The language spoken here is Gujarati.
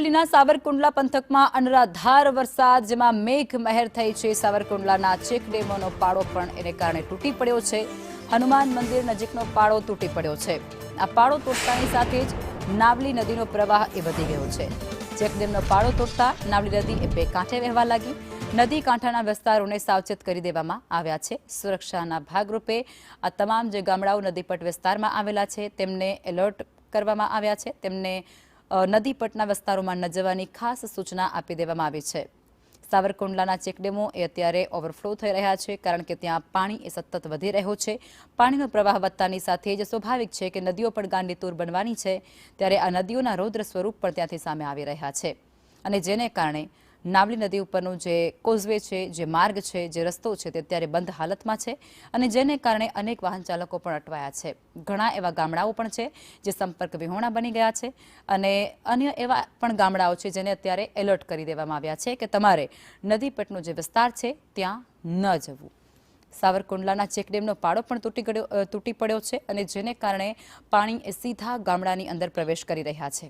અરવલ્લીના સાવરકુંડલા પંથકમાં અનરાધાર વરસાદ, જેમાં મેઘ મહેર થઈ છે। સાવરકુંડલાના ચેકડેમોનો પાળો પણ એને કારણે તૂટી પડ્યો છે। હનુમાન મંદિર નજીકનો પાળો તૂટી પડ્યો છે। આ પાળો તૂટતાની સાથે જ નાવલી નદીનો પ્રવાહ વધી ગયો છે। ચેકડેમનો પાળો તૂટતા નાવલી નદી બે કાંઠે વહેવા લાગી। નદી કાંઠાના વિસ્તારોને સાવચેત કરી દેવામાં આવ્યા છે। સુરક્ષાના ભાગરૂપે આ તમામ જે ગામડાઓ નદીપટ વિસ્તારમાં આવેલા છે તેમને એલર્ટ કરવામાં આવ્યા છે। તેમને નદીપટના વિસ્તારોમાં ન જવાની ખાસ સૂચના આપી દેવામાં આવી છે। સાવરકુંડલાના ચેકડેમો અત્યારે ઓવરફ્લો થઈ રહ્યા છે, કારણ કે ત્યાં પાણી સતત વધી રહ્યો છે। પાણીનો પ્રવાહ વધતાની સાથે જ સ્વાભાવિક છે કે નદીઓ પણ ગાંડીતુર બનવાની છે। ત્યારે આ નદીઓના રૌદ્ર સ્વરૂપ પણ ત્યાંથી સામે આવી રહ્યા છે, અને જેને કારણે નાવલી નદી ઉપરનું જે કોઝવે છે, જે માર્ગ છે, જે રસ્તો છે, તે અત્યારે બંધ હાલતમાં છે, અને જેને કારણે અનેક વાહન ચાલકો પણ અટવાયા છે। ઘણા એવા ગામડાઓ પણ છે જે સંપર્ક વિહોણા બની ગયા છે, અને અન્ય એવા પણ ગામડાઓ છે જેને અત્યારે એલર્ટ કરી દેવામાં આવ્યા છે કે તમારે નદીપટનો જે વિસ્તાર છે ત્યાં ન જવું। સાવરકુંડલાના ચેકડેમનો પાળો પણ તૂટી પડ્યો છે, અને જેને કારણે પાણી સીધા ગામડાની અંદર પ્રવેશ કરી રહ્યા છે।